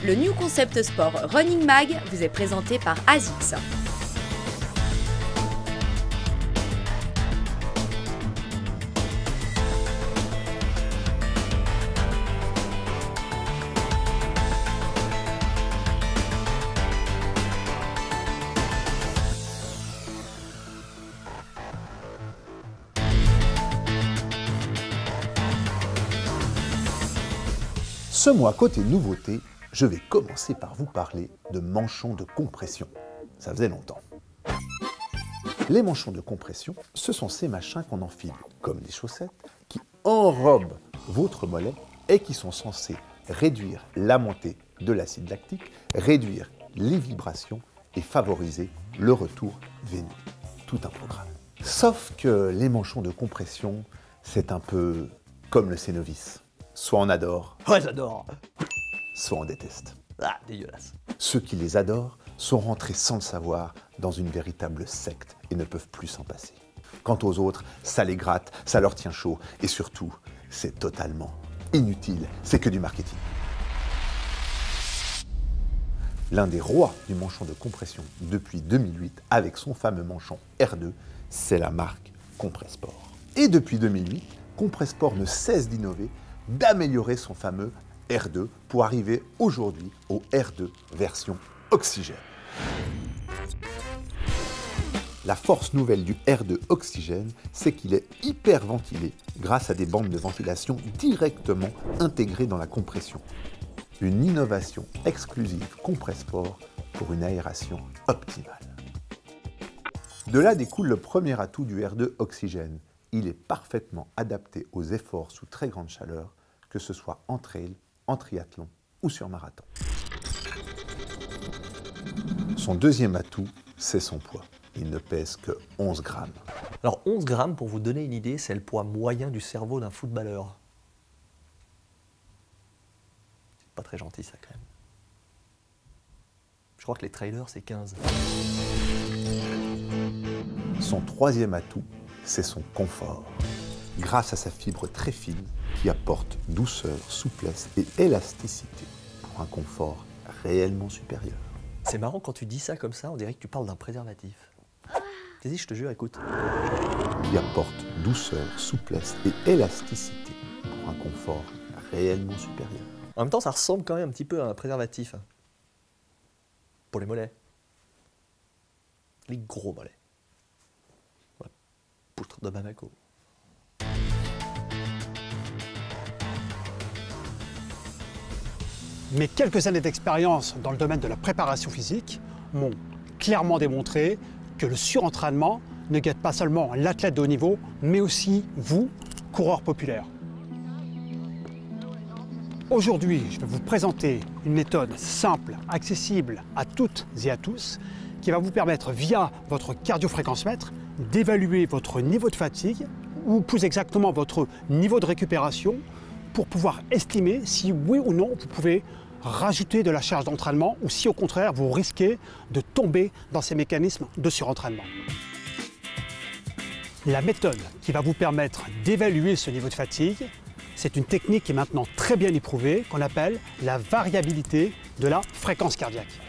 Le New Concept Sport Running Mag vous est présenté par ASICS. Ce mois, côté nouveauté, je vais commencer par vous parler de manchons de compression. Ça faisait longtemps. Les manchons de compression, ce sont ces machins qu'on enfile, comme des chaussettes, qui enrobent votre mollet et qui sont censés réduire la montée de l'acide lactique, réduire les vibrations et favoriser le retour veineux. Tout un programme. Sauf que les manchons de compression, c'est un peu comme le Cénovis. Soit on adore, Ouais, j'adore. soit on déteste. Ah, dégueulasse. Ceux qui les adorent sont rentrés sans le savoir dans une véritable secte et ne peuvent plus s'en passer. Quant aux autres, ça les gratte, ça leur tient chaud et surtout, c'est totalement inutile, c'est que du marketing. L'un des rois du manchon de compression depuis 2008 avec son fameux manchon R2, c'est la marque Compressport. Et depuis 2008, Compressport ne cesse d'innover, d'améliorer son fameux R2 pour arriver aujourd'hui au R2 version oxygène. La force nouvelle du R2 oxygène, c'est qu'il est hyper ventilé grâce à des bandes de ventilation directement intégrées dans la compression. Une innovation exclusive Compressport pour une aération optimale. De là découle le premier atout du R2 oxygène. Il est parfaitement adapté aux efforts sous très grande chaleur, que ce soit en trail, en triathlon ou sur marathon. Son deuxième atout, c'est son poids. Il ne pèse que 11 grammes. Alors 11 grammes, pour vous donner une idée, c'est le poids moyen du cerveau d'un footballeur. C'est pas très gentil ça quand même. Je crois que les trailers c'est 15. Son troisième atout, c'est son confort. Grâce à sa fibre très fine qui apporte douceur, souplesse et élasticité pour un confort réellement supérieur. C'est marrant quand tu dis ça comme ça, on dirait que tu parles d'un préservatif. Vas-y, je te jure, écoute. Qui apporte douceur, souplesse et élasticité pour un confort réellement supérieur. En même temps, ça ressemble quand même un petit peu à un préservatif. Pour les mollets. Les gros mollets. Ouais. Poutre de Bamako. Mais quelques années d'expérience dans le domaine de la préparation physique m'ont clairement démontré que le surentraînement ne guette pas seulement l'athlète de haut niveau, mais aussi vous, coureur populaire. Aujourd'hui, je vais vous présenter une méthode simple, accessible à toutes et à tous, qui va vous permettre, via votre cardio-fréquence-mètre, d'évaluer votre niveau de fatigue, ou plus exactement votre niveau de récupération, pour pouvoir estimer si oui ou non vous pouvez rajouter de la charge d'entraînement ou si au contraire vous risquez de tomber dans ces mécanismes de surentraînement. La méthode qui va vous permettre d'évaluer ce niveau de fatigue, c'est une technique qui est maintenant très bien éprouvée, qu'on appelle la variabilité de la fréquence cardiaque.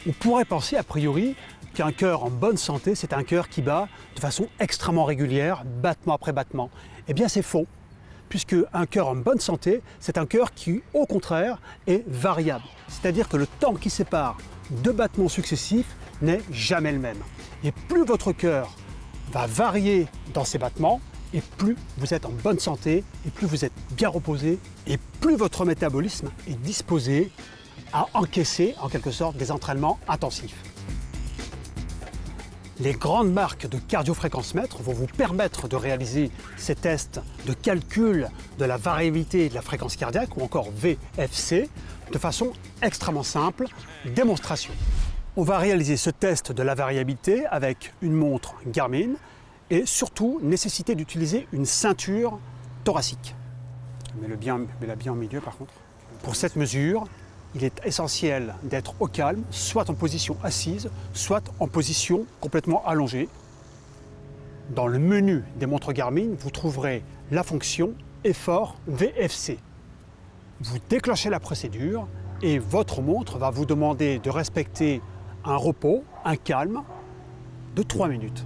On pourrait penser a priori qu'un cœur en bonne santé, c'est un cœur qui bat de façon extrêmement régulière, battement après battement. Eh bien c'est faux, puisque un cœur en bonne santé, c'est un cœur qui, au contraire, est variable. C'est-à-dire que le temps qui sépare deux battements successifs n'est jamais le même. Et plus votre cœur va varier dans ses battements, et plus vous êtes en bonne santé, et plus vous êtes bien reposé, et plus votre métabolisme est disposé à encaisser, en quelque sorte, des entraînements intensifs. Les grandes marques de cardio-fréquence-mètre vont vous permettre de réaliser ces tests de calcul de la variabilité de la fréquence cardiaque, ou encore VFC, de façon extrêmement simple, démonstration. On va réaliser ce test de la variabilité avec une montre Garmin et surtout nécessité d'utiliser une ceinture thoracique. Mets-la bien au milieu par contre. Pour cette mesure, il est essentiel d'être au calme, soit en position assise, soit en position complètement allongée. Dans le menu des montres Garmin, vous trouverez la fonction effort VFC. Vous déclenchez la procédure et votre montre va vous demander de respecter un repos, un calme de 3 minutes.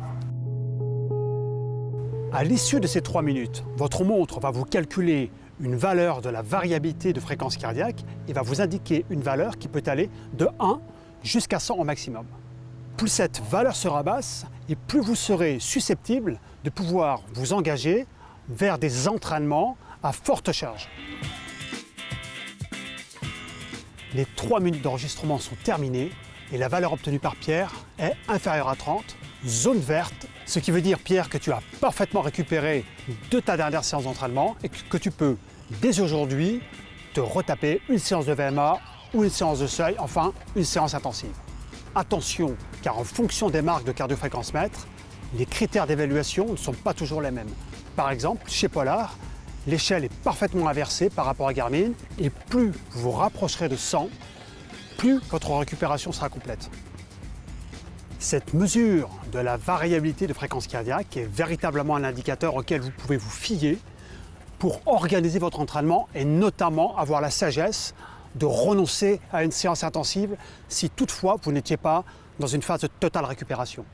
À l'issue de ces 3 minutes, votre montre va vous calculer une valeur de la variabilité de fréquence cardiaque et va vous indiquer une valeur qui peut aller de 1 jusqu'à 100 au maximum. Plus cette valeur sera basse et plus vous serez susceptible de pouvoir vous engager vers des entraînements à forte charge. Les 3 minutes d'enregistrement sont terminées et la valeur obtenue par Pierre est inférieure à 30, zone verte, ce qui veut dire, Pierre, que tu as parfaitement récupéré de ta dernière séance d'entraînement et que tu peux, dès aujourd'hui, te retaper une séance de VMA ou une séance de seuil, enfin une séance intensive. Attention, car en fonction des marques de cardiofréquence-mètre, les critères d'évaluation ne sont pas toujours les mêmes. Par exemple, chez Polar, l'échelle est parfaitement inversée par rapport à Garmin et plus vous vous rapprocherez de 100, plus votre récupération sera complète. Cette mesure de la variabilité de fréquence cardiaque est véritablement un indicateur auquel vous pouvez vous fier pour organiser votre entraînement et notamment avoir la sagesse de renoncer à une séance intensive si toutefois vous n'étiez pas dans une phase de totale récupération.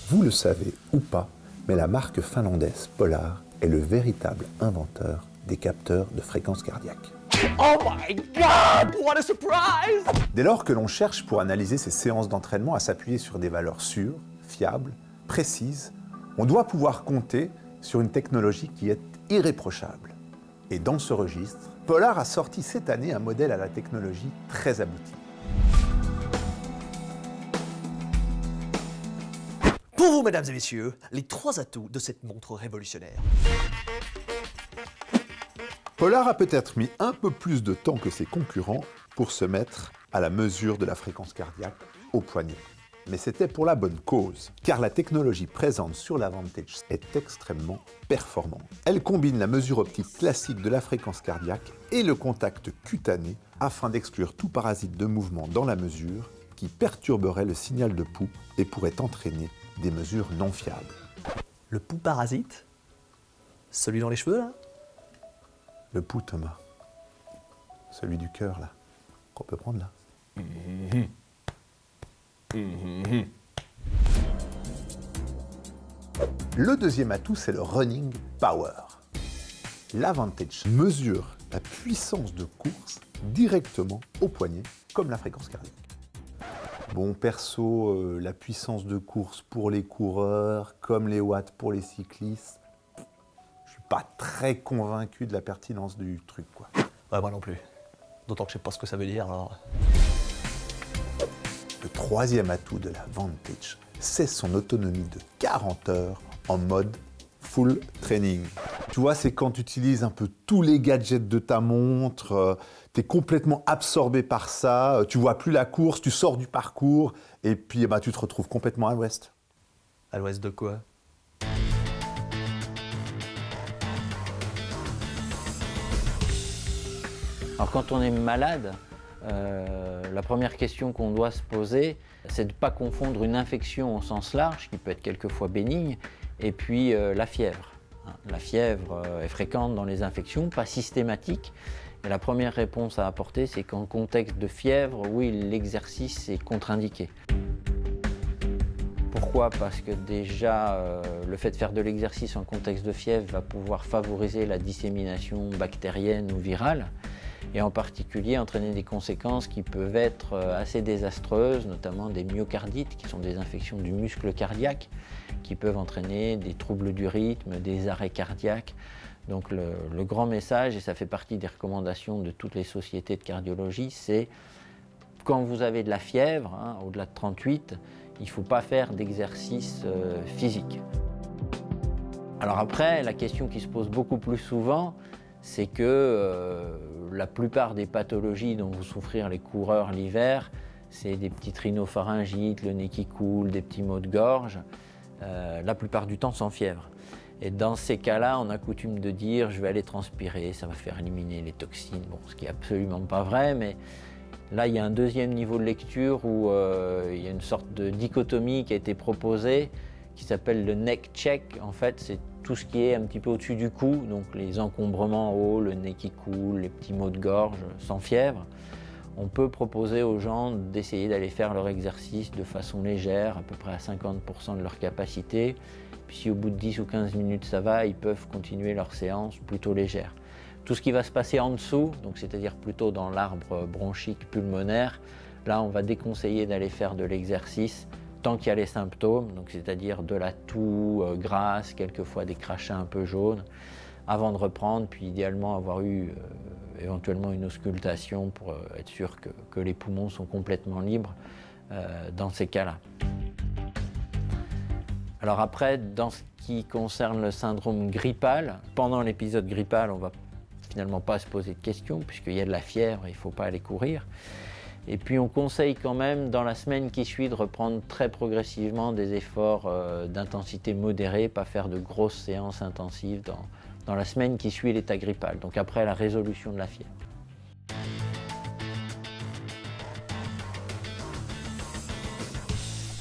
Vous le savez ou pas, mais la marque finlandaise Polar est le véritable inventeur des capteurs de fréquence cardiaque. Oh my God! What a surprise! Dès lors que l'on cherche pour analyser ces séances d'entraînement à s'appuyer sur des valeurs sûres, fiables, précises, on doit pouvoir compter sur une technologie qui est irréprochable. Et dans ce registre, Polar a sorti cette année un modèle à la technologie très aboutie. Pour vous, mesdames et messieurs, les 3 atouts de cette montre révolutionnaire. Polar a peut-être mis un peu plus de temps que ses concurrents pour se mettre à la mesure de la fréquence cardiaque au poignet. Mais c'était pour la bonne cause, car la technologie présente sur la Vantage est extrêmement performante. Elle combine la mesure optique classique de la fréquence cardiaque et le contact cutané afin d'exclure tout parasite de mouvement dans la mesure qui perturberait le signal de pouls et pourrait entraîner des mesures non fiables. Le pouls parasite? Celui dans les cheveux, là? Le pouls, Thomas. Celui du cœur, là. Qu'on peut prendre, là. Le deuxième atout, c'est le running power. La Vantage mesure la puissance de course directement au poignet, comme la fréquence cardiaque. Bon, perso, la puissance de course pour les coureurs, comme les watts pour les cyclistes, je suis pas très convaincu de la pertinence du truc, quoi. Ouais, moi non plus. D'autant que je sais pas ce que ça veut dire, alors... Le troisième atout de la Vantage, c'est son autonomie de 40 heures en mode full training. Tu vois, c'est quand tu utilises un peu tous les gadgets de ta montre, tu es complètement absorbé par ça, tu vois plus la course, tu sors du parcours, et puis tu te retrouves complètement à l'ouest. À l'ouest de quoi? Alors quand on est malade, la première question qu'on doit se poser, c'est de ne pas confondre une infection au sens large, qui peut être quelquefois bénigne, et puis la fièvre. La fièvre est fréquente dans les infections, pas systématique. Et la première réponse à apporter, c'est qu'en contexte de fièvre, oui, l'exercice est contre-indiqué. Pourquoi? Parce que déjà, le fait de faire de l'exercice en contexte de fièvre va pouvoir favoriser la dissémination bactérienne ou virale, et en particulier entraîner des conséquences qui peuvent être assez désastreuses, notamment des myocardites, qui sont des infections du muscle cardiaque, qui peuvent entraîner des troubles du rythme, des arrêts cardiaques. Donc le grand message, et ça fait partie des recommandations de toutes les sociétés de cardiologie, c'est quand vous avez de la fièvre, au-delà de 38, il ne faut pas faire d'exercice physique. Alors après, la question qui se pose beaucoup plus souvent, c'est que la plupart des pathologies dont vont souffrir les coureurs l'hiver, c'est des petites rhinopharyngites, le nez qui coule, des petits maux de gorge, la plupart du temps sans fièvre. Et dans ces cas-là, on a coutume de dire « je vais aller transpirer, ça va faire éliminer les toxines », bon, ce qui n'est absolument pas vrai, mais là il y a un deuxième niveau de lecture où il y a une sorte de dichotomie qui a été proposée, qui s'appelle le neck check. En fait, c'est tout ce qui est un petit peu au-dessus du cou, donc les encombrements en haut, le nez qui coule, les petits maux de gorge sans fièvre. On peut proposer aux gens d'essayer d'aller faire leur exercice de façon légère, à peu près à 50% de leur capacité. Puis si au bout de 10 ou 15 minutes ça va, ils peuvent continuer leur séance plutôt légère. Tout ce qui va se passer en dessous, donc c'est-à-dire plutôt dans l'arbre bronchique pulmonaire, là on va déconseiller d'aller faire de l'exercice tant qu'il y a les symptômes, donc c'est-à-dire de la toux grasse, quelquefois des crachats un peu jaunes, avant de reprendre, puis idéalement avoir eu éventuellement une auscultation pour être sûr que les poumons sont complètement libres dans ces cas-là. Alors après, dans ce qui concerne le syndrome grippal, pendant l'épisode grippal, on ne va finalement pas se poser de questions puisqu'il y a de la fièvre et il ne faut pas aller courir. Et puis on conseille quand même dans la semaine qui suit de reprendre très progressivement des efforts d'intensité modérée, pas faire de grosses séances intensives dans la semaine qui suit l'état grippal, donc après la résolution de la fièvre.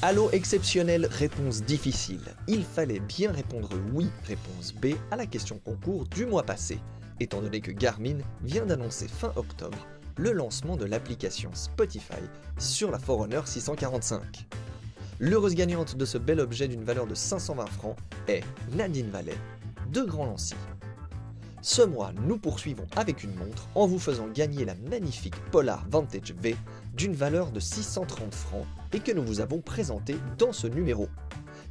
Allô exceptionnel, réponse difficile. Il fallait bien répondre oui, réponse B, à la question concours du mois passé, étant donné que Garmin vient d'annoncer fin octobre le lancement de l'application Spotify sur la Forerunner 645. L'heureuse gagnante de ce bel objet d'une valeur de 520 francs est Nadine Vallet, de Grand-Lancy. Ce mois, nous poursuivons avec une montre en vous faisant gagner la magnifique Polar Vantage V d'une valeur de 630 francs et que nous vous avons présentée dans ce numéro.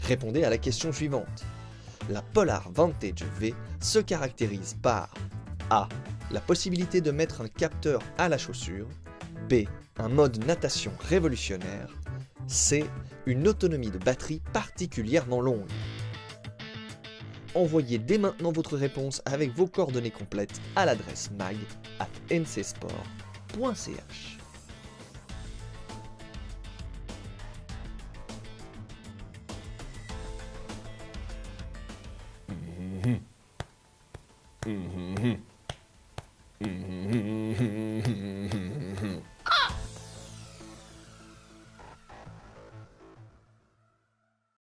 Répondez à la question suivante. La Polar Vantage V se caractérise par A. La possibilité de mettre un capteur à la chaussure. B. Un mode natation révolutionnaire. C. Une autonomie de batterie particulièrement longue. Envoyez dès maintenant votre réponse avec vos coordonnées complètes à l'adresse mag@ncsport.ch.